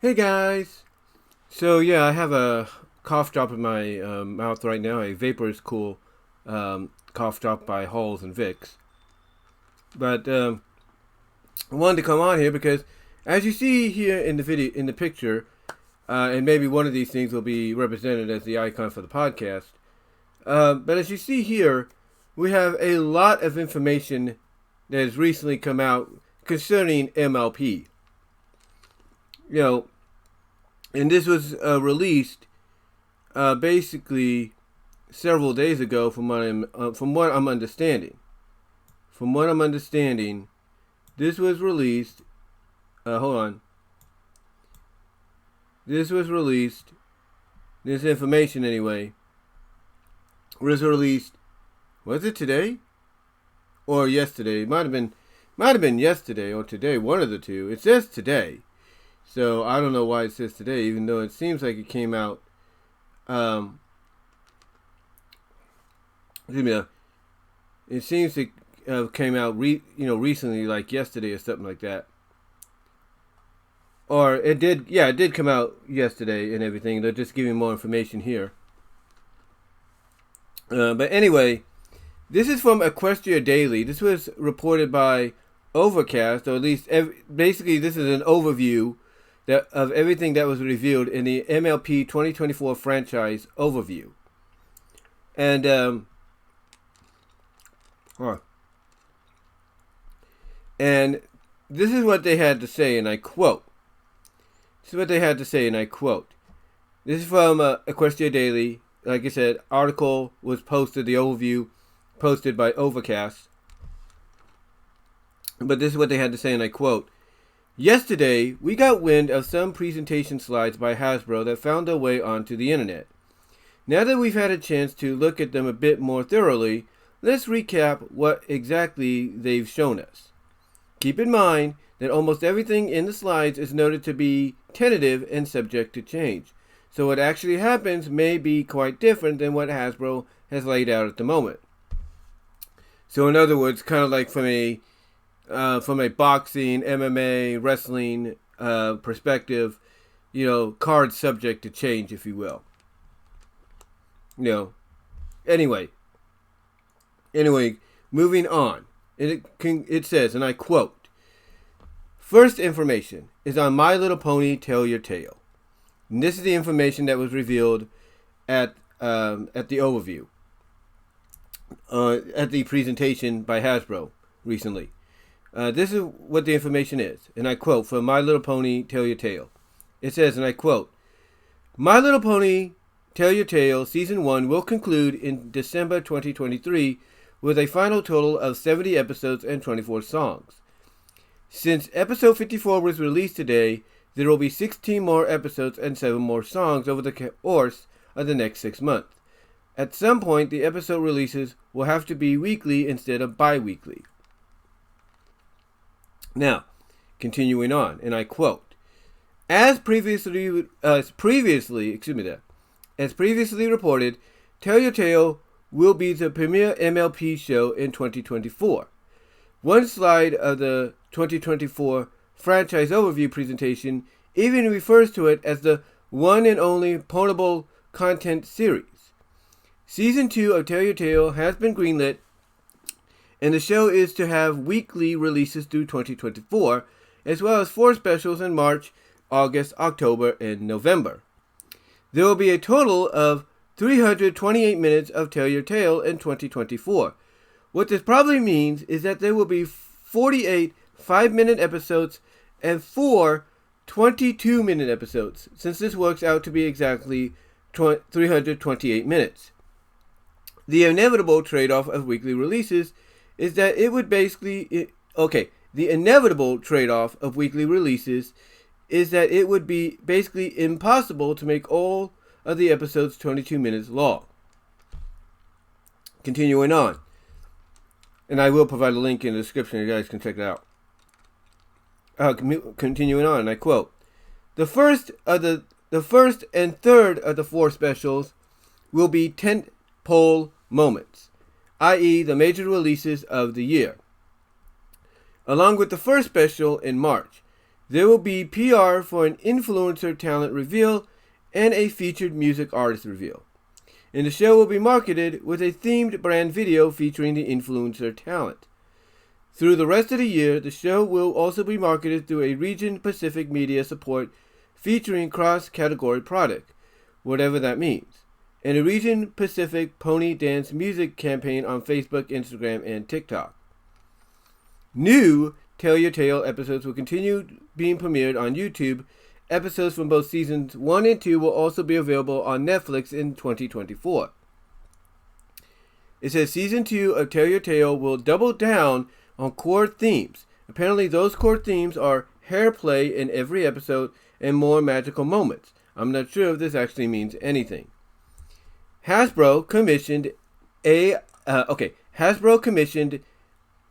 Hey guys! So yeah, I have a cough drop in my mouth right now. A Vapor's Cool cough drop by Halls and Vicks. But I wanted to come on here because, as you see here in the video, in the picture, and maybe one of these things will be represented as the icon for the podcast. But as you see here, we have a lot of information that has recently come out concerning MLP. You know, and this was released basically several days ago, from what I'm understanding. From what I'm understanding, this was released. Hold on. This was released. This information, anyway, was released. Was it today or yesterday? It might have been yesterday or today. One of the two. It says today. So I don't know why it says today, even though it seems like it came out. It seems it came out recently, like yesterday or something like that. Or it did, yeah, it did come out yesterday and everything. They're just giving more information here. But anyway, this is from Equestria Daily. This was reported by Overcast, or at least basically this is an overview of everything that was revealed in the MLP 2024 franchise overview. And and this is what they had to say, and I quote. This is what they had to say, and I quote. This is from Equestria Daily. Like I said, article was posted, the overview posted by Overcast. But this is what they had to say, and I quote. Yesterday, we got wind of some presentation slides by Hasbro that found their way onto the internet. Now that we've had a chance to look at them a bit more thoroughly, let's recap what exactly they've shown us. Keep in mind that almost everything in the slides is noted to be tentative and subject to change, so what actually happens may be quite different than what Hasbro has laid out at the moment. So in other words, kind of like from a boxing, MMA, wrestling perspective, cards subject to change, if you will. Anyway, moving on. It says, and I quote, "First information is on My Little Pony Tell Your Tale." And this is the information that was revealed at the overview, at the presentation by Hasbro recently. This is what the information is, and I quote from My Little Pony Tell Your Tale. It says, and I quote, "My Little Pony Tell Your Tale Season 1 will conclude in December 2023 with a final total of 70 episodes and 24 songs. Since episode 54 was released today, there will be 16 more episodes and 7 more songs over the course of the next 6 months. At some point, the episode releases will have to be weekly instead of bi-weekly." Now, continuing on, and I quote, As previously reported, Tell Your Tale will be the premier MLP show in 2024. One slide of the 2024 franchise overview presentation even refers to it as the one and only Ponable Content Series. Season 2 of Tell Your Tale has been greenlit, and the show is to have weekly releases through 2024, as well as 4 specials in March, August, October, and November. There will be a total of 328 minutes of Tell Your Tale in 2024. What this probably means is that there will be 48 5-minute episodes and 4 22-minute episodes, since this works out to be exactly 328 minutes. The inevitable trade-off of weekly releases is that it would basically... the inevitable trade-off of weekly releases is that it would be basically impossible to make all of the episodes 22 minutes long. Continuing on. And I will provide a link in the description, you guys can check it out. Continuing on, and I quote, The first and third of the 4 specials will be tentpole moments, i.e. the major releases of the year. Along with the first special in March, There will be PR for an influencer talent reveal and a featured music artist reveal. And the show will be marketed with a themed brand video featuring the influencer talent. Through the rest of the year, the show will also be marketed through a region-Pacific media support featuring cross-category product, whatever that means, and a region-Pacific pony dance music campaign on Facebook, Instagram, and TikTok. New Tell Your Tale episodes will continue being premiered on YouTube. Episodes from both seasons 1 and 2 will also be available on Netflix in 2024. It says Season 2 of Tell Your Tale will double down on core themes. Apparently those core themes are hair play in every episode and more magical moments. I'm not sure if this actually means anything. Hasbro commissioned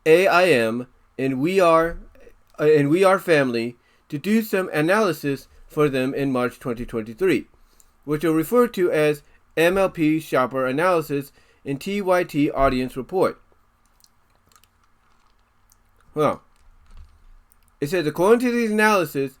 AIM and We Are Family to do some analysis for them in March 2023, which are referred to as MLP Shopper Analysis and TYT Audience Report. Well, it says, according to these analysis,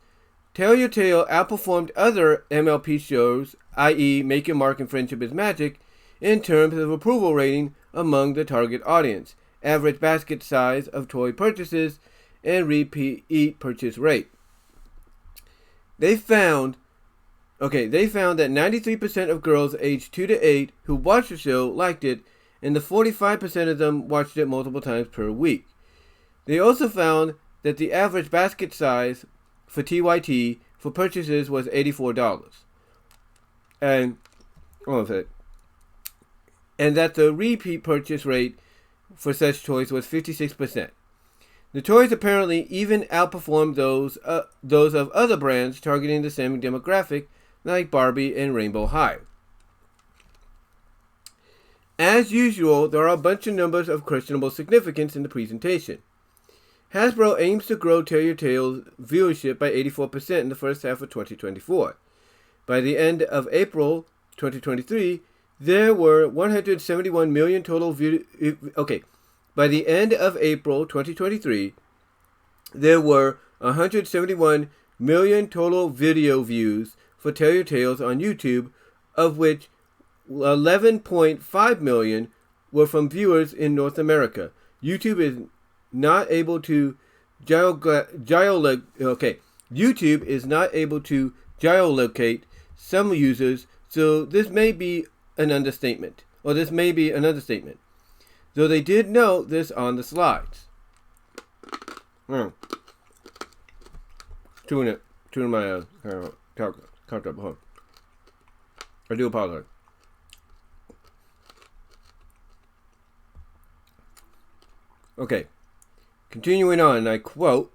Tell Your Tale outperformed other MLP shows, i.e. Make Your Mark and Friendship is Magic, in terms of approval rating among the target audience, average basket size of toy purchases, and repeat purchase rate. They found that 93% of girls aged 2 to 8 who watched the show liked it, and the 45% of them watched it multiple times per week. They also found that the average basket size for TYT for purchases was $84. And that the repeat purchase rate for such toys was 56%. The toys apparently even outperformed those of other brands targeting the same demographic, like Barbie and Rainbow High. As usual, there are a bunch of numbers of questionable significance in the presentation. Hasbro aims to grow Tell Your Tale's viewership by 84% in the first half of 2024. By the end of April 2023, there were 171 million total By the end of April 2023, there were 171 million total video views for Tell Your Tales on YouTube, of which 11.5 million were from viewers in North America. YouTube is not able to geolocate some users, so this may be an understatement, though they did note this on the slides. Tune my comfortable. I do apologize. Okay, continuing on, I quote.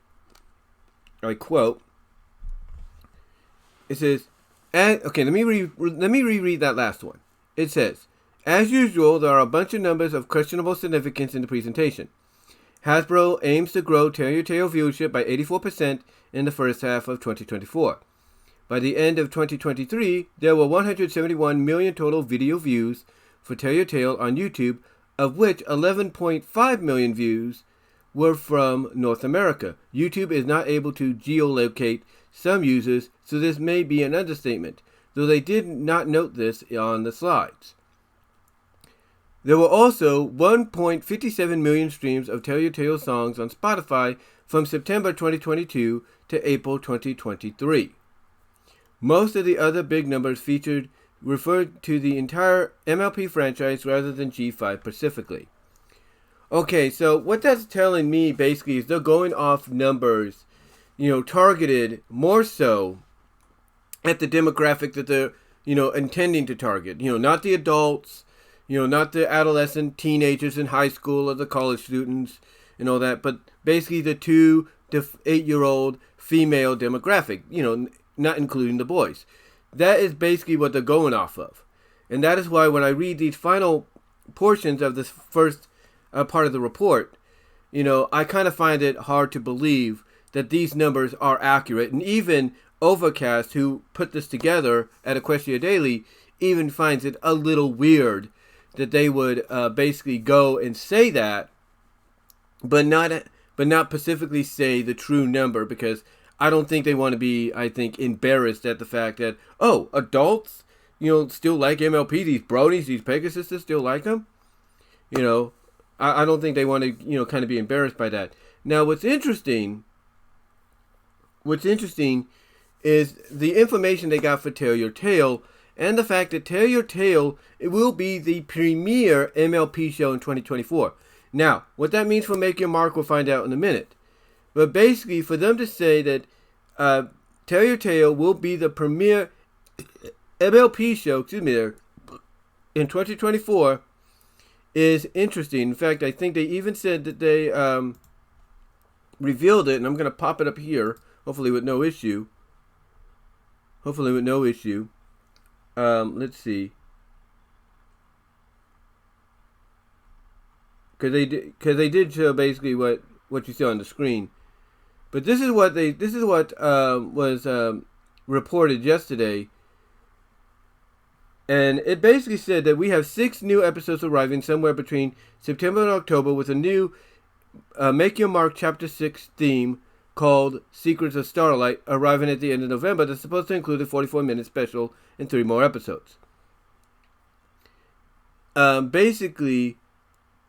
It says, let me reread that last one. It says, as usual, there are a bunch of numbers of questionable significance in the presentation. Hasbro aims to grow Tell Your Tale viewership by 84% in the first half of 2024. By the end of 2023, there were 171 million total video views for Tell Your Tale on YouTube, of which 11.5 million views were from North America. YouTube is not able to geolocate some users, so this may be an understatement, though they did not note this on the slides. There were also 1.57 million streams of Tell Your Tale songs on Spotify from September 2022 to April 2023. Most of the other big numbers referred to the entire MLP franchise rather than G5 specifically. Okay, so what that's telling me basically is they're going off numbers, targeted more so at the demographic that they're, intending to target. Not the adults, not the adolescent teenagers in high school or the college students and all that, but basically the 2 to 8-year-old female demographic, not including the boys. That is basically what they're going off of. And that is why when I read these final portions of this first part of the report, I kind of find it hard to believe that these numbers are accurate. And even Overcast, who put this together at Equestria Daily, even finds it a little weird that they would basically go and say that, but not specifically say the true number, because I don't think they want to be, I think, embarrassed at the fact that, oh, adults, still like MLP. These bronies, these Pegasuses still like them. I don't think they want to, kind of be embarrassed by that. Now, what's interesting is the information they got for Tell Your Tale, and the fact that Tell Your Tale, it will be the premier MLP show in 2024. Now, what that means for Make Your Mark, we'll find out in a minute. But basically, for them to say that Tell Your Tale will be the premier MLP show, in 2024 is interesting. In fact, I think they even said that they revealed it, and I'm going to pop it up here, hopefully with no issue. Let's see. Because they did show basically what you see on the screen. But this is what was reported yesterday. And it basically said that we have 6 new episodes arriving somewhere between September and October with a new Make Your Mark Chapter 6 theme called Secrets of Starlight arriving at the end of November. That's supposed to include a 44-minute special and 3 more episodes. Basically,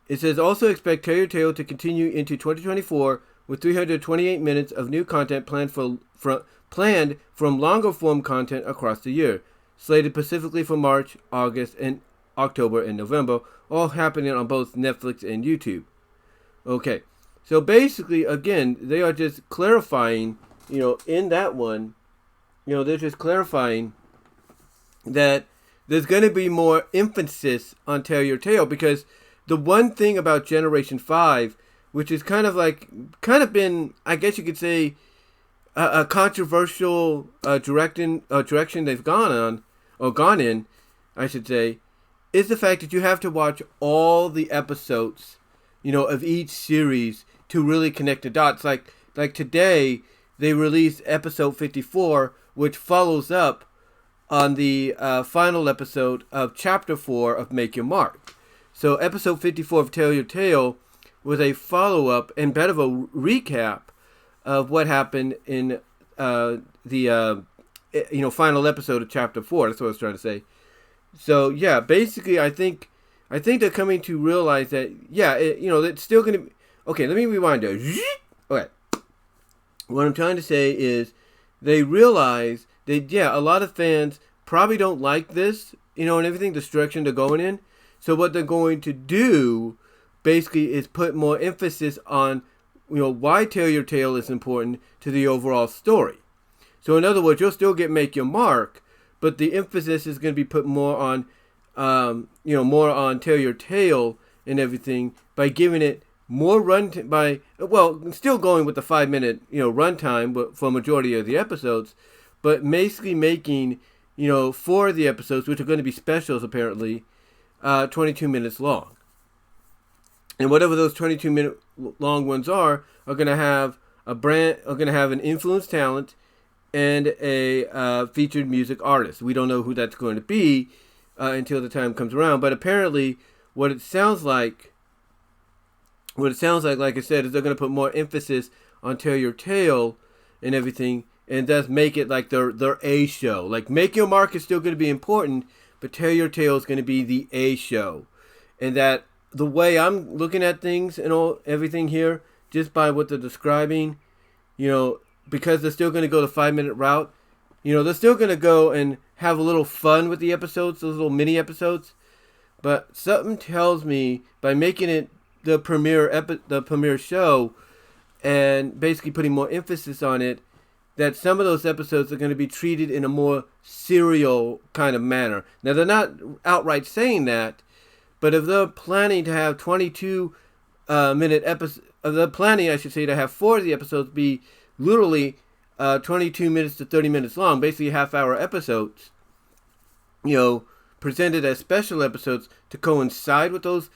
it says also expect Tell Your Tale to continue into 2024 with 328 minutes of new content planned from longer form content across the year, slated specifically for March, August, and October and November, all happening on both Netflix and YouTube. Okay, so basically, again, they are just clarifying, in that one, they're just clarifying that there's going to be more emphasis on Tell Your Tale, because the one thing about Generation 5, which is kind of been, I guess you could say, a controversial direction they've gone in, I should say, is the fact that you have to watch all the episodes, of each series to really connect the dots. Like today, they released episode 54, which follows up on the final episode of Chapter 4 of Make Your Mark. So episode 54 of Tell Your Tale was a follow-up and bit of a recap of what happened in the final episode of Chapter 4. That's what I was trying to say. So yeah, basically, I think they're coming to realize that it's still going to be okay. Let me rewind there. Okay, what I'm trying to say is they realize that a lot of fans probably don't like this, and everything, this direction they're going in. So what they're going to do basically is put more emphasis on why Tell Your Tale is important to the overall story. So in other words, you'll still get Make Your Mark, but the emphasis is going to be put more on Tell Your Tale and everything by giving it more still going with the 5-minute runtime, but for a majority of the episodes, but basically making 4 of the episodes, which are going to be specials apparently, 22 minutes long. And whatever those 22-minute long ones are going to have an influenced talent and a featured music artist. We don't know who that's going to be until the time comes around. But apparently, what it sounds like, like I said, is they're going to put more emphasis on Tell Your Tale and everything, and thus make it like their A show. Like Make Your Mark is still going to be important, but Tell Your Tale is going to be the A show, and that the way I'm looking at things and everything here, just by what they're describing, because they're still going to go the 5-minute route, they're still going to go and have a little fun with the episodes, those little mini episodes. But something tells me by making it the premiere show and basically putting more emphasis on it, that some of those episodes are going to be treated in a more serial kind of manner. Now, they're not outright saying that, but if they're planning to have 22-minute episodes, they're planning, I should say, to have 4 of the episodes be literally 22 minutes to 30 minutes long, basically half-hour episodes, presented as special episodes to coincide with those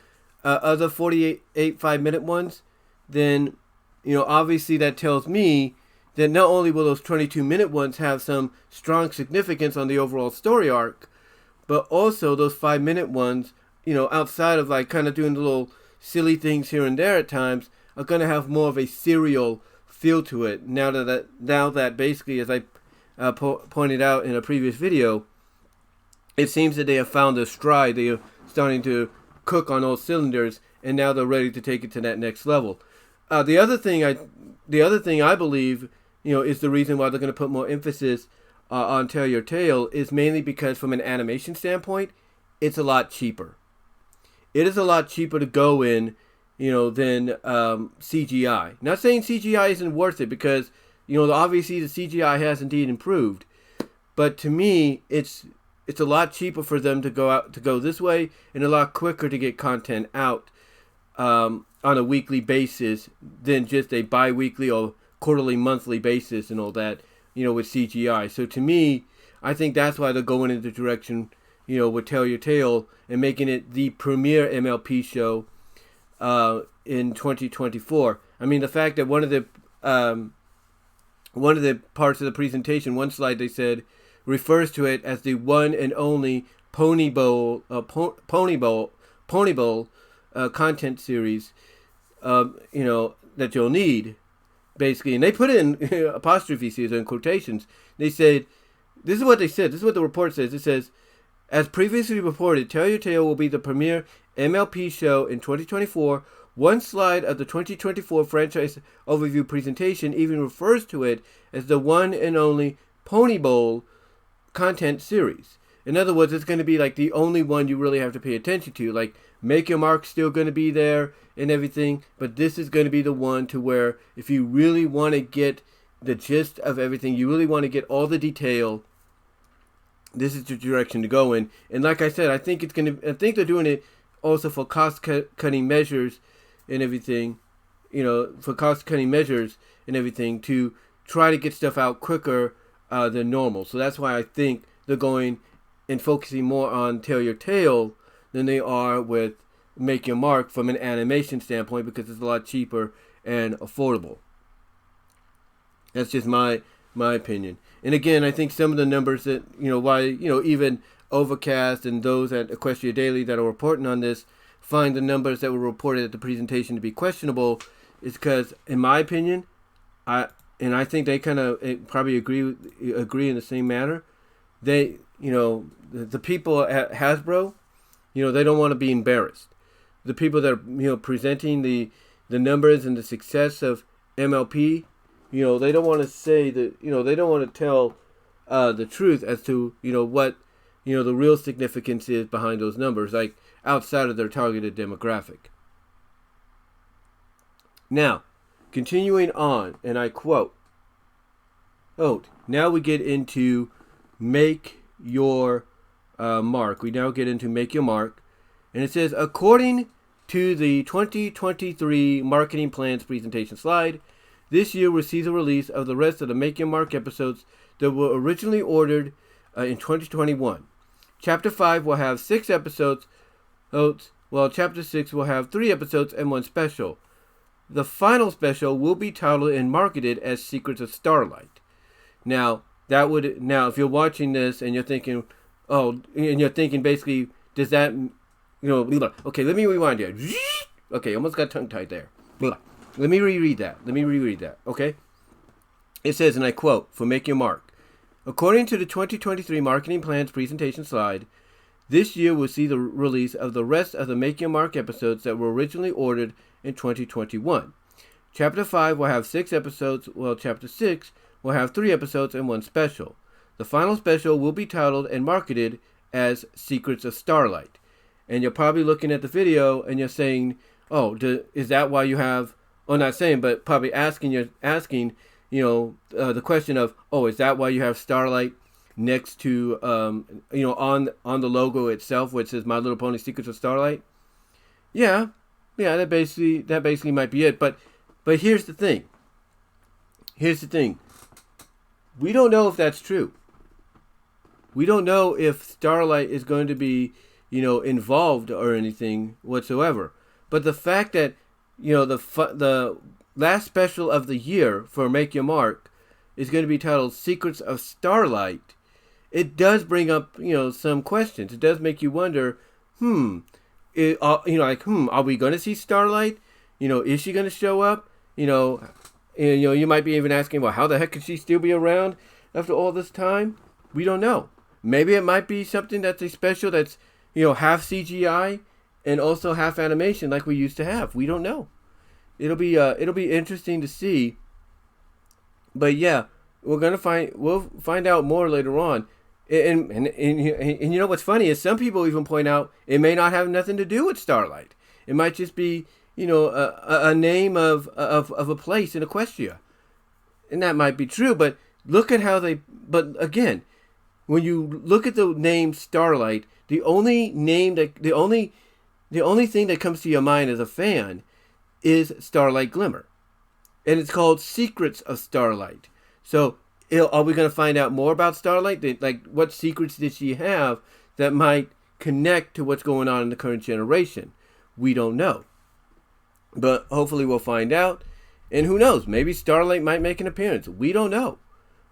other 48 5-minute ones, then, obviously that tells me that not only will those 22-minute ones have some strong significance on the overall story arc, but also those 5-minute ones, outside of kind of doing the little silly things here and there at times, are going to have more of a serial feel to it. Now that basically, as I pointed out in a previous video, it seems that they have found a stride. They are starting to cook on all cylinders, and now they're ready to take it to that next level. The other thing I believe, is the reason why they're going to put more emphasis on Tell Your Tale is mainly because from an animation standpoint, it's a lot cheaper. It is a lot cheaper to go in, than CGI. Not saying CGI isn't worth it, because, obviously the CGI has indeed improved. But to me, it's a lot cheaper for them to go this way, and a lot quicker to get content out on a weekly basis than just a bi-weekly or quarterly, monthly basis and all that, with CGI. So to me, I think that's why they're going in the direction, with Tell Your Tale and making it the premier MLP show in 2024. I mean, the fact that one of the parts of the presentation, one slide they said, refers to it as the one and only Pony Bowl content series, that you'll need, basically. And they put in apostrophe C's in quotations. They said, this is what they said. This is what the report says. It says, as previously reported, Tell Your Tale will be the premier MLP show in 2024. One slide of the 2024 franchise overview presentation even refers to it as the one and only Pony Bowl content series. In other words, it's going to be like the only one you really have to pay attention to. Like, Make Your Mark's still going to be there and everything, but this is going to be the one to where if you really want to get the gist of everything, you really want to get all the detail, this is the direction to go in. And like I said, I think they're doing it also for cost-cutting measures and everything, for cost-cutting measures and everything, to try to get stuff out quicker than normal. So that's why I think they're going and focusing more on Tell Your Tale than they are with Make Your Mark from an animation standpoint, because it's a lot cheaper and affordable. That's just my opinion. And again, I think some of the numbers that, why, even Overcast and those at Equestria Daily that are reporting on this find the numbers that were reported at the presentation to be questionable, is because, in my opinion, I think they kind of probably agree in the same manner. They, the people at Hasbro, they don't want to be embarrassed. The people that are, presenting the numbers and the success of MLP, they don't want to say that, they don't want to tell the truth as to, what, the real significance is behind those numbers, like outside of their targeted demographic. Now, continuing on, and I quote, now we get into Make Your Mark. We now get into Make Your Mark. And it says, according to the 2023 marketing plans presentation slide, this year will see the release of the rest of the Make Your Mark episodes that were originally ordered in 2021. Chapter 5 will have 6 episodes, while Chapter 6 will have 3 episodes and 1 special. The final special will be titled and marketed as Secrets of Starlight. Now, if you're watching this and you're thinking, basically, does that, okay, let me rewind here. Okay, almost got tongue-tied there. Let me reread that, okay? It says, and I quote, for Make Your Mark, according to the 2023 marketing plans presentation slide, this year will see the release of the rest of the Make Your Mark episodes that were originally ordered in 2021. Chapter 5 will have 6 episodes, while Chapter 6 will have 3 episodes and 1 special. The final special will be titled and marketed as Secrets of Starlight. And you're probably looking at the video and you're saying, is that why you have, not saying, but probably asking, the question of, is that why you have Starlight next to, on the logo itself, which says My Little Pony Secrets of Starlight? Yeah, that basically might be it. But here's the thing. We don't know if that's true. We don't know if Starlight is going to be, involved or anything whatsoever. But the fact that, the last special of the year for Make Your Mark is going to be titled Secrets of Starlight, it does bring up, some questions. It does make you wonder, are we going to see Starlight? Is she going to show up? And, you might be even asking, well, how the heck could she still be around after all this time? We don't know. Maybe it might be something that's a special that's, half CGI and also half animation like we used to have. We don't know. It'll be interesting to see. But yeah, we'll find out more later on. And what's funny is some people even point out it may not have nothing to do with Starlight. It might just be, a name of a place in Equestria. And that might be true, but look at how but again, when you look at the name Starlight, the only thing that comes to your mind as a fan is Starlight Glimmer. And it's called Secrets of Starlight. So are we going to find out more about Starlight? Like, what secrets did she have that might connect to what's going on in the current generation? We don't know. But hopefully we'll find out. And who knows? Maybe Starlight might make an appearance. We don't know.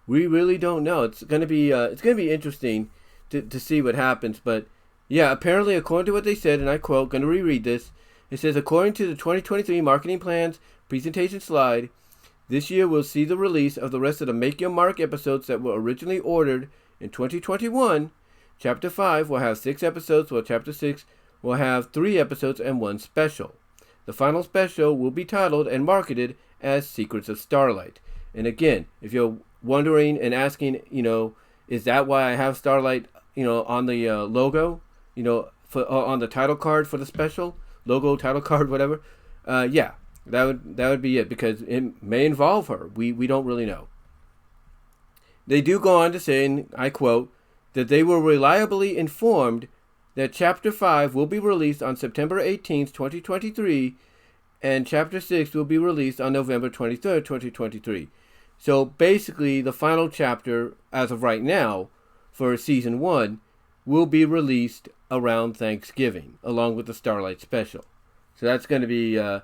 We really don't know. It's going to be interesting to see what happens. But yeah, apparently according to what they said, and I quote, going to reread this. It says, according to the 2023 marketing plans presentation slide, this year we'll see the release of the rest of the Make Your Mark episodes that were originally ordered in 2021. Chapter 5 will have 6 episodes, while Chapter 6 will have 3 episodes and 1 special. The final special will be titled and marketed as Secrets of Starlight. And again, if you're wondering and asking, is that why I have Starlight, on the logo, on the title card for the special, logo, title card, whatever, yeah. That would be it, because it may involve her. We don't really know. They do go on to say, and I quote, that they were reliably informed that Chapter 5 will be released on September 18th, 2023, and Chapter 6 will be released on November 23rd, 2023. So basically, the final chapter, as of right now, for Season 1, will be released around Thanksgiving, along with the Starlight Special. So that's going to be an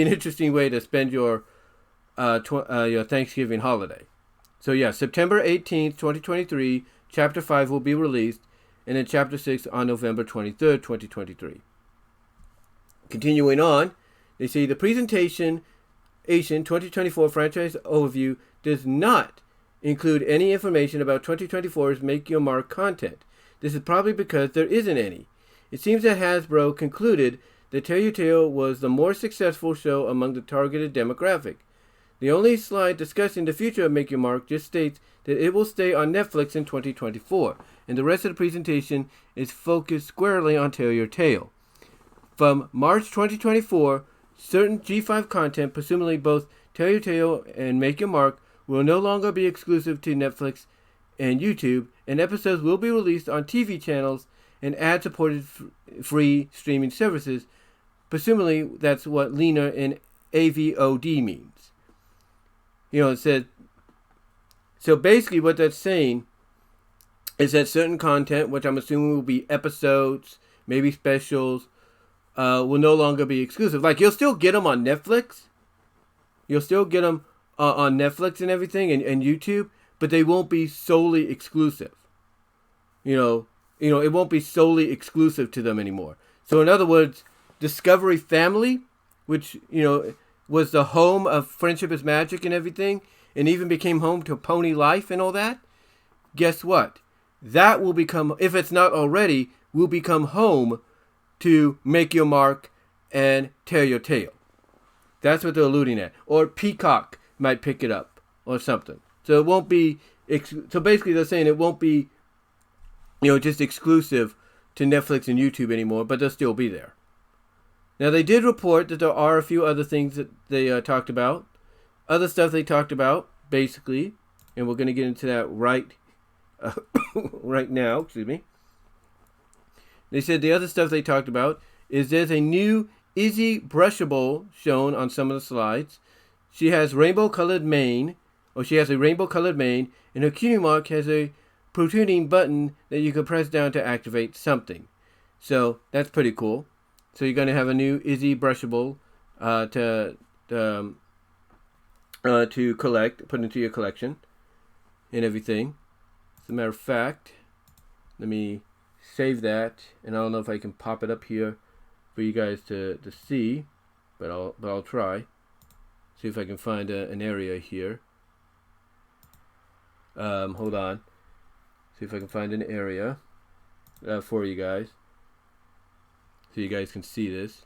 interesting way to spend your Thanksgiving holiday. So yeah, September 18th, 2023, Chapter 5 will be released, and then Chapter 6 on November 23rd, 2023. Continuing on, they say the presentation Asian 2024 franchise overview does not include any information about 2024's Make Your Mark content. This is probably because there isn't any. It seems that Hasbro concluded that Tell Your Tale was the more successful show among the targeted demographic. The only slide discussing the future of Make Your Mark just states that it will stay on Netflix in 2024, and the rest of the presentation is focused squarely on Tell Your Tale. From March 2024, certain G5 content, presumably both Tell Your Tale and Make Your Mark, will no longer be exclusive to Netflix and YouTube, and episodes will be released on TV channels and ad-supported free streaming services. Presumably, that's what leaner in AVOD means. It said, so basically what that's saying is that certain content, which I'm assuming will be episodes, maybe specials, will no longer be exclusive. Like, you'll still get them on Netflix. You'll still get them on Netflix and everything, and YouTube, but they won't be solely exclusive. It won't be solely exclusive to them anymore. So in other words, Discovery Family, which, was the home of Friendship is Magic and everything, and even became home to Pony Life and all that, guess what? That will become, if it's not already, will become home to Make Your Mark and Tell Your Tale. That's what they're alluding at. Or Peacock might pick it up or something. So it won't be, so basically they're saying it won't be, just exclusive to Netflix and YouTube anymore, but they'll still be there. Now, they did report that there are a few other things that they talked about. Other stuff they talked about, basically, and we're going to get into that right now, excuse me. They said the other stuff they talked about is there's a new Izzy brushable shown on some of the slides. She has rainbow-colored mane, and her cutie mark has a protruding button that you can press down to activate something. So that's pretty cool. So you're going to have a new Izzy brushable to collect, put into your collection and everything. As a matter of fact, let me save that, and I don't know if I can pop it up here for you guys to see, but I'll try. See if I can find an area here. Hold on. See if I can find an area for you guys, so you guys can see this.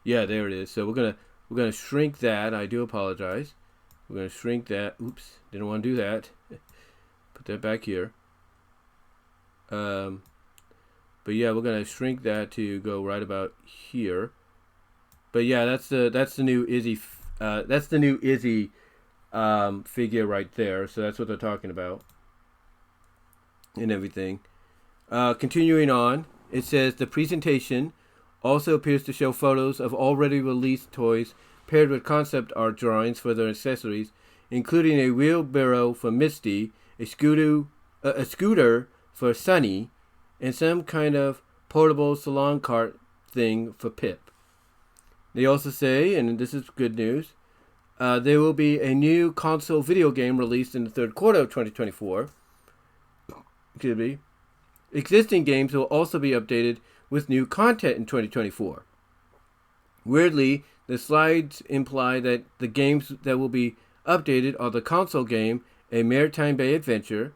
Yeah, there it is. So we're gonna shrink that. I do apologize. We're gonna shrink that. Oops, didn't want to do that. Put that back here. But yeah, we're gonna shrink that to go right about here. But yeah, that's the new Izzy. That's the new Izzy figure right there. So that's what they're talking about and everything. Continuing on, it says the presentation also appears to show photos of already released toys paired with concept art drawings for their accessories, including a wheelbarrow for Misty, a scooter for Sunny, and some kind of portable salon cart thing for Pip. They also say, and this is good news, there will be a new console video game released in the third quarter of 2024. Excuse me. Existing games will also be updated with new content in 2024. Weirdly, the slides imply that the games that will be updated are the console game, A Maritime Bay Adventure,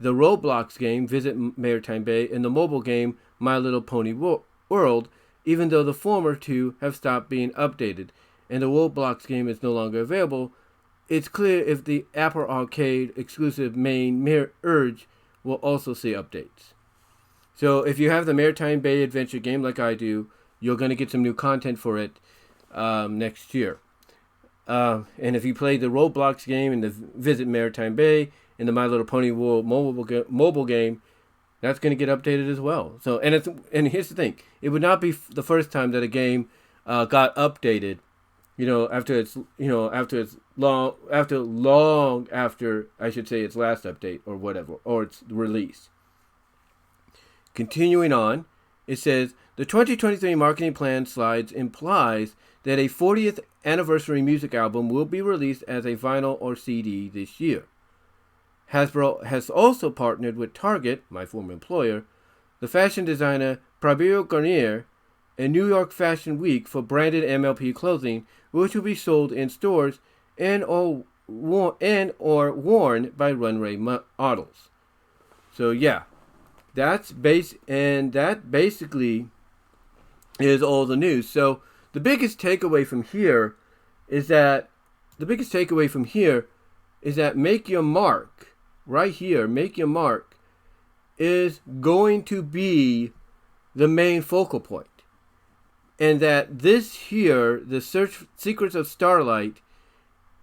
the Roblox game, Visit Maritime Bay, and the mobile game, My Little Pony World, even though the former two have stopped being updated, and the Roblox game is no longer available. It's clear if the Apple Arcade exclusive main Urge will also see updates. So if you have the Maritime Bay Adventure game like I do, you're going to get some new content for it next year. And if you play the Roblox game and the Visit Maritime Bay and the My Little Pony World mobile game, that's going to get updated as well. So and here's the thing: it would not be the first time that a game got updated. After I should say its last update or whatever, or its release. Continuing on, it says the 2023 marketing plan slides implies that a 40th anniversary music album will be released as a vinyl or CD this year. Hasbro has also partnered with Target, my former employer, the fashion designer Prabir Garnier, and New York Fashion Week for branded MLP clothing, which will be sold in stores and or worn by runway models. So yeah, that basically is all the news. So the biggest takeaway from here is that Make Your Mark right here. Make Your Mark is going to be the main focal point. And that this here, the Secrets of Starlight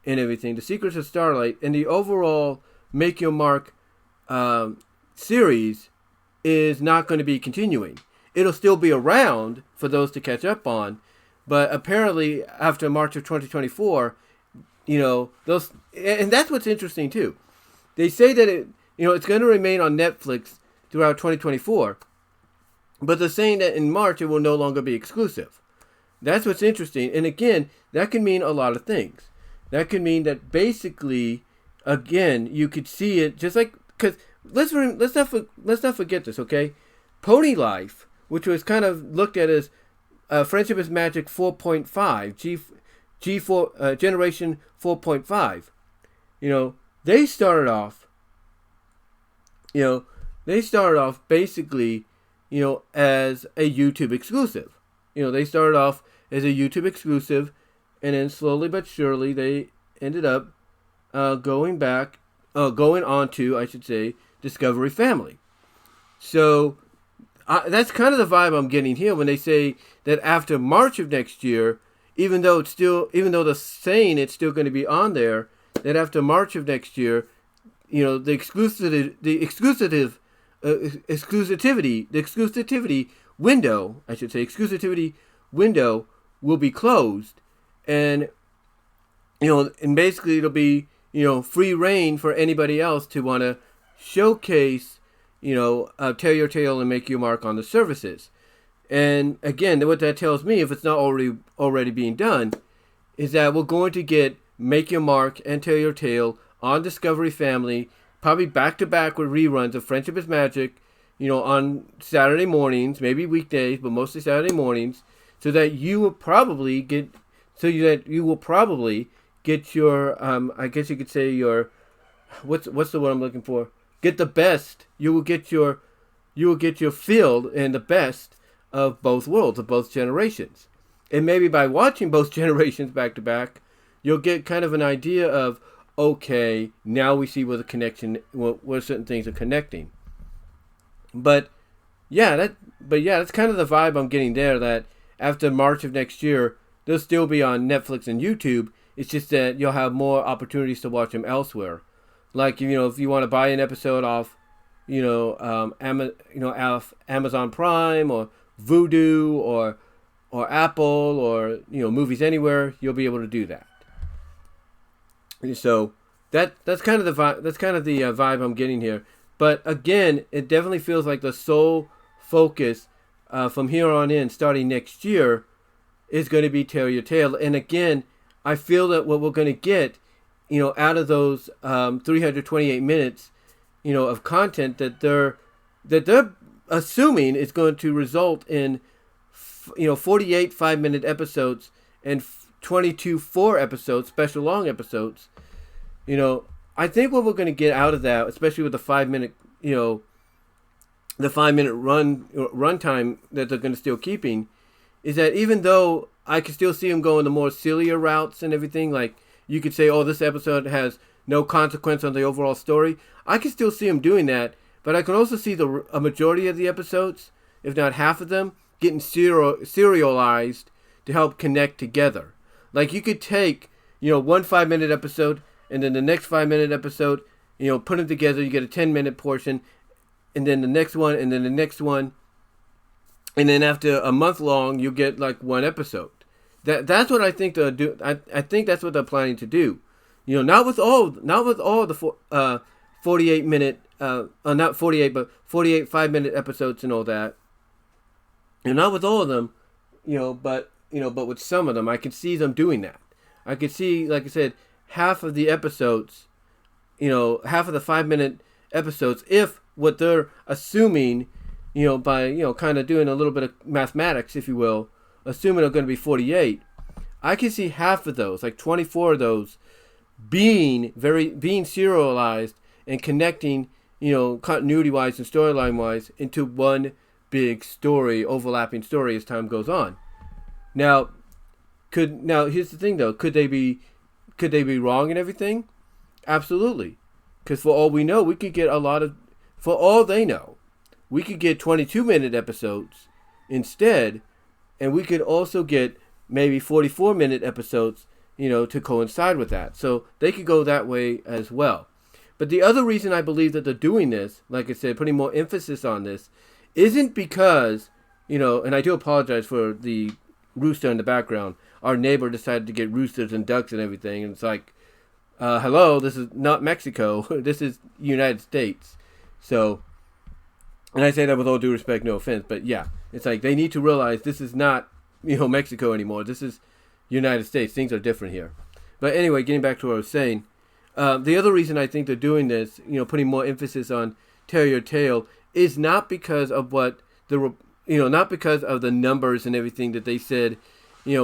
and everything, the Secrets of Starlight and the overall Make Your Mark series is not going to be continuing. It'll still be around for those to catch up on, but apparently after March of 2024, those, and that's what's interesting too. They say that it's going to remain on Netflix throughout 2024. But they're saying that in March it will no longer be exclusive. That's what's interesting. And again, that can mean a lot of things. That can mean that basically, again, you could see it just like, because let's not forget this, okay? Pony Life, which was kind of looked at as Friendship is Magic 4.5, G4 Generation 4.5. They started off basically as a YouTube exclusive. They started off as a YouTube exclusive, and then slowly but surely they ended up going on to, I should say, Discovery Family. So that's kind of the vibe I'm getting here when they say that after March of next year, even though they're saying it's still going to be on there, that after March of next year, the exclusivity window will be closed, and basically it'll be free reign for anybody else to want to showcase Tell Your Tale and Make Your Mark on the services. And again, what that tells me, if it's not already being done, is that we're going to get Make Your Mark and Tell Your Tale on Discovery Family, probably back to back with reruns of Friendship is Magic, on Saturday mornings, maybe weekdays, but mostly Saturday mornings. so that you will probably get your I guess you could say your what's the word I'm looking for? Get the best. You will get your field and the best of both worlds, of both generations. And maybe by watching both generations back to back, you'll get kind of an idea of, okay, now we see where the connection, where certain things are connecting. But yeah, that's kind of the vibe I'm getting there, that after March of next year, they'll still be on Netflix and YouTube. It's just that you'll have more opportunities to watch them elsewhere. Like, if you want to buy an episode off, off Amazon Prime or Vudu or Apple or Movies Anywhere, you'll be able to do that. So that's kind of the vibe. That's kind of the vibe I'm getting here. But again, it definitely feels like the sole focus from here on in, starting next year, is going to be Tell Your Tale. And again, I feel that what we're going to get, out of those 328 minutes, of content that they're assuming is going to result in, 48 5-minute episodes and 22 4-episodes, special long episodes. I think what we're going to get out of that, especially with the 5-minute, the 5-minute run time that they're going to still keeping, is that even though I can still see them going the more sillier routes and everything, like you could say, oh, this episode has no consequence on the overall story, I can still see them doing that, but I can also see a majority of the episodes, if not half of them, getting serialized to help connect together. Like you could take, one 5-minute episode and then the next 5-minute episode, put them together, you get a 10-minute portion, and then the next one, and then the next one, and then after a month long, you get like one episode. That's what I think they'll do. I think that's what they're planning to do. Not with all the 48-minute, not 48, but 48 5-minute episodes and all that. Not with all of them, but with some of them, I can see them doing that. I could see, like I said, half of the episodes, half of the 5-minute episodes, if what they're assuming, by, kind of doing a little bit of mathematics, if you will, assuming they're going to be 48, I can see half of those, like 24 of those, being serialized and connecting, continuity-wise and storyline-wise into one big story, overlapping story as time goes on. Now here's the thing though, could they be wrong and everything? Absolutely. Because for all we know, we could get for all they know, we could get 22-minute episodes instead, and we could also get maybe 44-minute episodes, to coincide with that. So they could go that way as well. But the other reason I believe that they're doing this, like I said, putting more emphasis on this, isn't because, and I do apologize for the rooster in the background. Our neighbor decided to get roosters and ducks and everything, and it's like, hello, this is not Mexico, this is United States. So, and I say that with all due respect, no offense, but yeah, it's like they need to realize this is not, Mexico anymore. This is United States. Things are different here. But anyway, getting back to what I was saying, the other reason I think they're doing this, putting more emphasis on Tell Your Tale, is not because of what not because of the numbers and everything that they said,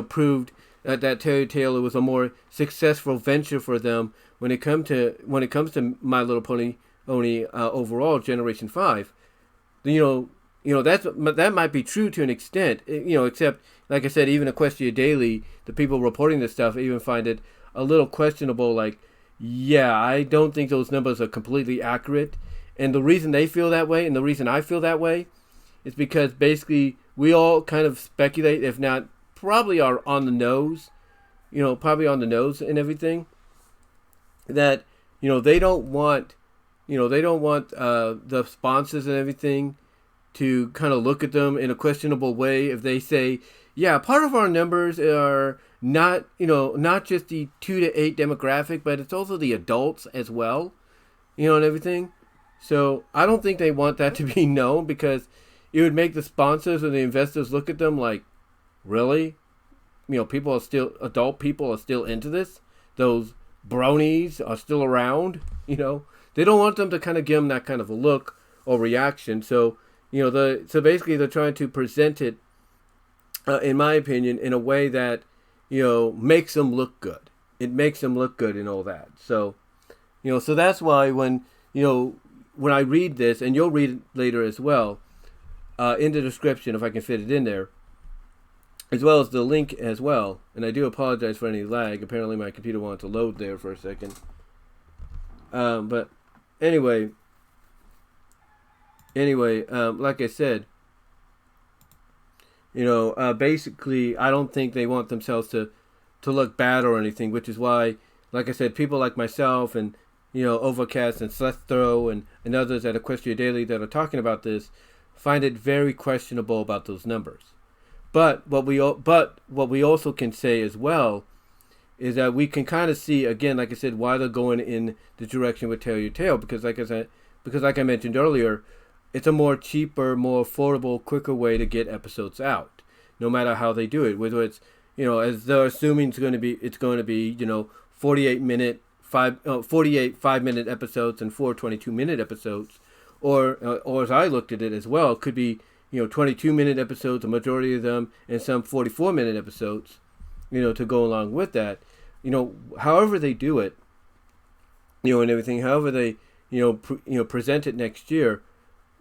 proved that Tell Your Tale was a more successful venture for them when it comes to My Little Pony overall Generation 5. That might be true to an extent, except, like I said, even Equestria Daily, the people reporting this stuff even find it a little questionable. Like, yeah, I don't think those numbers are completely accurate. And the reason they feel that way and the reason I feel that way is because basically we all kind of speculate, if not probably are on the nose, and everything, that, they don't want the sponsors and everything to kind of look at them in a questionable way if they say, yeah, part of our numbers are not just the 2 to 8 demographic, but it's also the adults as well, and everything. So I don't think they want that to be known, because it would make the sponsors or the investors look at them like, really? Adult people are still into this? Those bronies are still around? They don't want them to kind of give them that kind of a look or reaction. So, so basically they're trying to present it in my opinion, in a way that, makes them look good. It makes them look good and all that. So, so that's why when I read this, and you'll read it later as well, in the description, if I can fit it in there, as well as the link as well. And I do apologize for any lag. Apparently my computer wanted to load there for a second. But anyway, like I said, basically, I don't think they want themselves to look bad or anything, which is why, like I said, people like myself and, Overcast and Slethro and others at Equestria Daily that are talking about this find it very questionable about those numbers. But what we also can say as well is that we can kind of see, again, like I said, why they're going in the direction with Tell Your Tale, because like I mentioned earlier, it's a more cheaper, more affordable, quicker way to get episodes out, no matter how they do it. Whether it's, as they're assuming it's going to be 48 5-minute episodes and 4 22-minute episodes, or as I looked at it as well, it could be 22-minute episodes, a majority of them, and some 44-minute episodes, to go along with that. However they do it, and everything, however they, present it next year,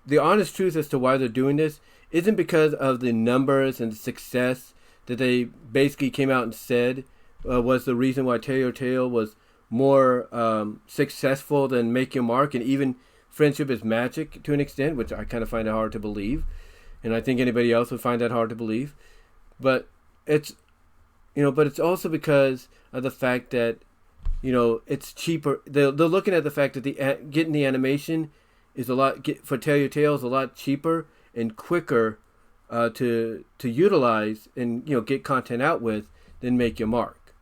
the honest truth as to why they're doing this isn't because of the numbers and the success that they basically came out and said was the reason why Tell Your Tale was more successful than Make Your Mark, and even Friendship is Magic to an extent, which I kind of find it hard to believe. And I think anybody else would find that hard to believe. But it's also because of the fact that, it's cheaper. They're looking at the fact that getting the animation is for Tell Your Tale is a lot cheaper and quicker to utilize and, get content out with than Make Your Mark.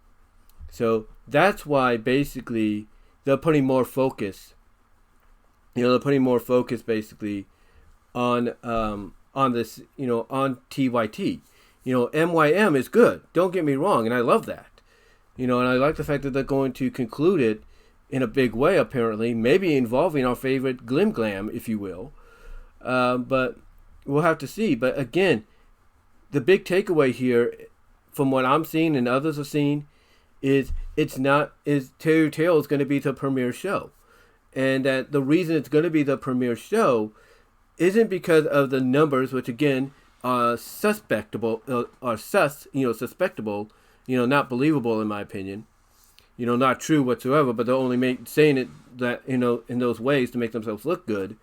So that's why basically they're putting more focus. They're putting more focus basically on this, on TYT. MYM is good. Don't get me wrong, and I love that. And I like the fact that they're going to conclude it in a big way, apparently, maybe involving our favorite Glim Glam, if you will. But we'll have to see. But again, the big takeaway here, from what I'm seeing and others are seeing, is Tell Your Tale is going to be the premiere show. And that the reason it's going to be the premiere show isn't because of the numbers, which again are suspectable, not believable in my opinion, not true whatsoever. But they're only saying it that in those ways to make themselves look good.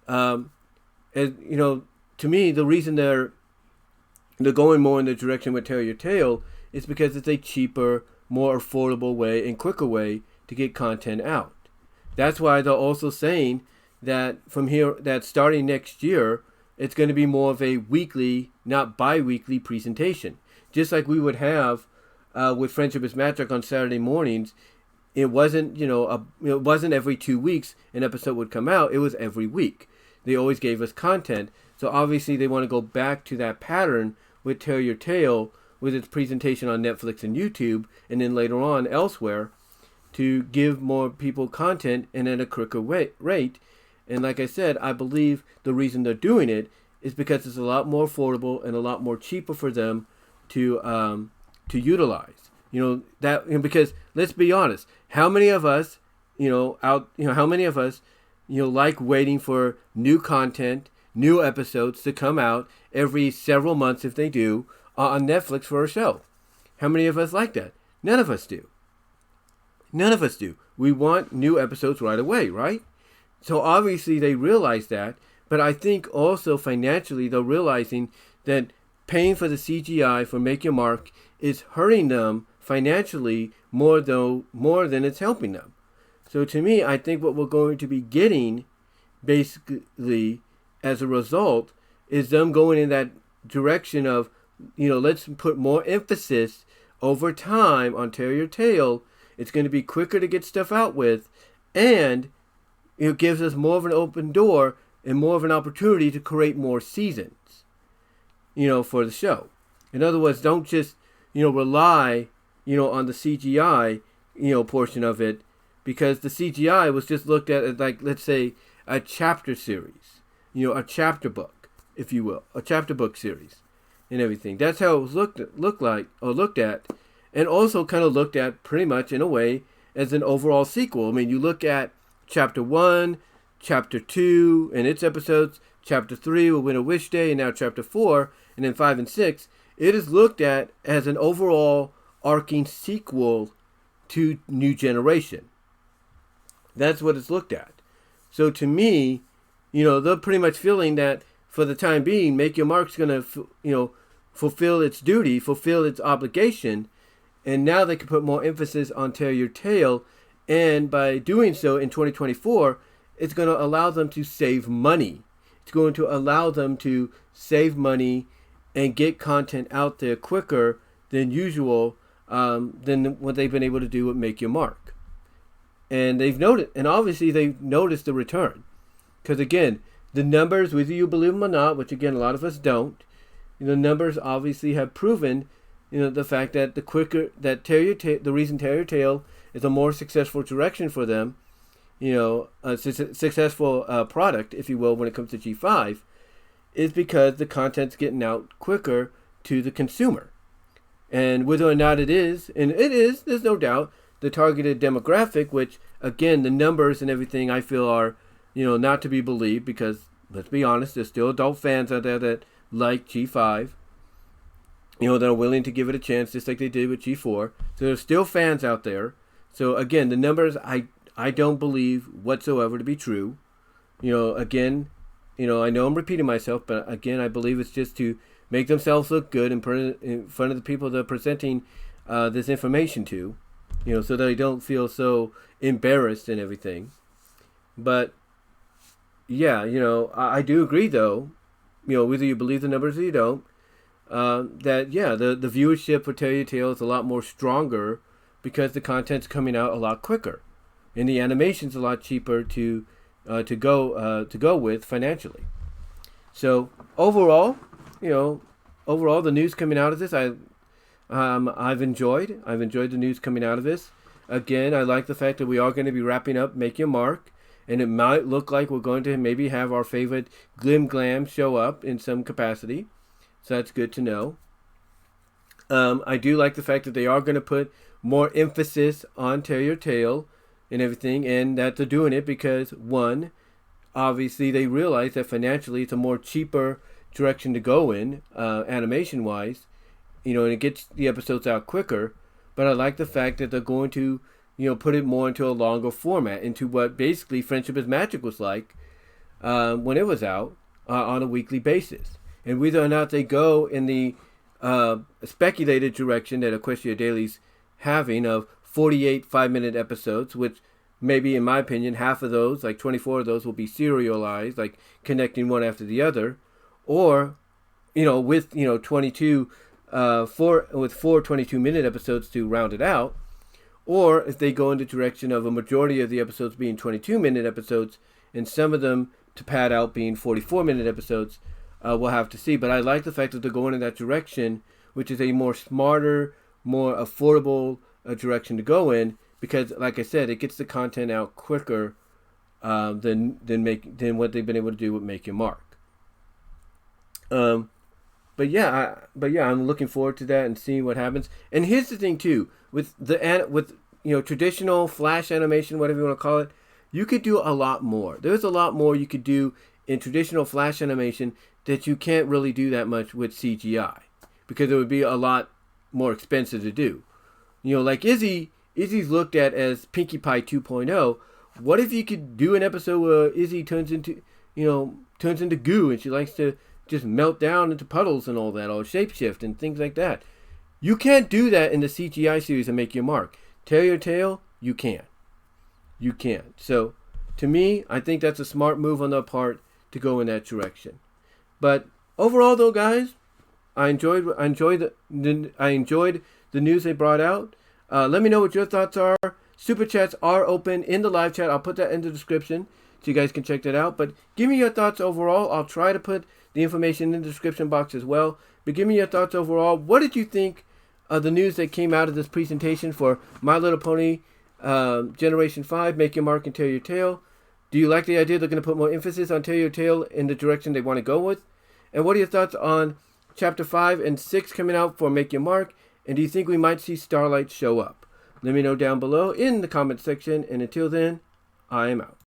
And to me, the reason they're going more in the direction with Tell Your Tale is because it's a cheaper, more affordable way and quicker way to get content out. That's why they're also saying that that starting next year, it's going to be more of a weekly, not bi-weekly presentation. Just like we would have with Friendship is Magic on Saturday mornings. It wasn't, it wasn't every 2 weeks an episode would come out. It was every week. They always gave us content. So obviously they want to go back to that pattern with Tell Your Tale, with its presentation on Netflix and YouTube, and then later on elsewhere, to give more people content and at a quicker rate. And like I said, I believe the reason they're doing it is because it's a lot more affordable and a lot more cheaper for them to utilize. Because let's be honest, how many of us, like waiting for new content, new episodes to come out every several months if they do on Netflix for a show? How many of us like that? None of us do. None of us do. We want new episodes right away, right? So obviously they realize that, but I think also financially they're realizing that paying for the CGI for Make Your Mark is hurting them financially more than it's helping them. So to me, I think what we're going to be getting basically as a result is them going in that direction of, let's put more emphasis over time on Tell Your Tale. It's going to be quicker to get stuff out with, and it gives us more of an open door and more of an opportunity to create more seasons, for the show. In other words, don't just, rely, on the CGI, portion of it, because the CGI was just looked at as, like, let's say, a chapter series, a chapter book, if you will, a chapter book series. and everything. That's how it was looked at, and also kind of looked at pretty much in a way as an overall sequel. I mean, you look at Chapter 1, Chapter 2, and its episodes, Chapter 3 will Win a Wish Day, and now Chapter 4, and then 5 and 6. It is looked at as an overall arcing sequel to New Generation. That's what it's looked at. So to me, they're pretty much feeling that for the time being, Make Your Mark's going to, fulfill its duty, fulfill its obligation, and now they can put more emphasis on Tell Your Tale, and by doing so in 2024, it's going to allow them to save money. It's going to allow them to save money and get content out there quicker than usual, than what they've been able to do with Make Your Mark. And obviously they've noticed the return. Because again, the numbers, whether you believe them or not, which again, a lot of us don't, the numbers obviously have proven, the fact that the reason Tell Your Tale is a more successful direction for them, a successful product, if you will, when it comes to G5, is because the content's getting out quicker to the consumer. And whether or not it is, and it is, there's no doubt, the targeted demographic, which again, the numbers and everything I feel are, not to be believed, because let's be honest, there's still adult fans out there that like G5, that are willing to give it a chance, just like they did with G4. So there's still fans out there. So again, the numbers I don't believe whatsoever to be true. Again, I know I'm repeating myself, but again, I believe it's just to make themselves look good in front of the people they're presenting this information to. So they don't feel so embarrassed and everything. But, yeah, I do agree, though, whether you believe the numbers or you don't, that, yeah, the viewership for Tell Your Tale is a lot more stronger because the content's coming out a lot quicker. And the animation's a lot cheaper to go with financially. So, overall, the news coming out of this, I've enjoyed the news coming out of this. Again, I like the fact that we are going to be wrapping up Make Your Mark, and it might look like we're going to maybe have our favorite Glim Glam show up in some capacity. So that's good to know. I do like the fact that they are going to put more emphasis on Tell Your Tale and everything, and that they're doing it because, one, obviously they realize that financially it's a more cheaper direction to go in, animation-wise, and it gets the episodes out quicker. But I like the fact that they're going to, put it more into a longer format, into what basically Friendship is Magic was like when it was out on a weekly basis. And whether or not they go in the speculated direction that Equestria Daily's having of 48 5-minute episodes, which maybe, in my opinion, half of those, like 24 of those, will be serialized, like connecting one after the other, or, with, 22 4 22-minute episodes to round it out, or if they go in the direction of a majority of the episodes being 22-minute episodes and some of them to pad out being 44-minute episodes, we'll have to see. But I like the fact that they're going in that direction, which is a more smarter, more affordable direction to go in, because, like I said, it gets the content out quicker than what they've been able to do with Make Your Mark. But yeah, I'm looking forward to that and seeing what happens. And here's the thing too, with traditional Flash animation, whatever you want to call it, you could do a lot more. There's a lot more you could do in traditional Flash animation that you can't really do that much with CGI, because it would be a lot more expensive to do. Like Izzy's looked at as Pinkie Pie 2.0. What if you could do an episode where Izzy turns into goo and she likes to just melt down into puddles and all that, or shapeshift and things like that? You can't do that in the CGI series and Make Your Mark. Tell Your Tale, you can. You can. So, to me, I think that's a smart move on their part to go in that direction. But overall, though, guys, I enjoyed the news they brought out. Let me know what your thoughts are. Super chats are open in the live chat. I'll put that in the description so you guys can check that out. But give me your thoughts overall. I'll try to put the information in the description box as well. But give me your thoughts overall. What did you think of the news that came out of this presentation for My Little Pony Generation 5, Make Your Mark and Tell Your Tale? Do you like the idea they're going to put more emphasis on Tell Your Tale in the direction they want to go with? And what are your thoughts on Chapter 5 and 6 coming out for Make Your Mark? And do you think we might see Starlight show up? Let me know down below in the comment section. And until then, I am out.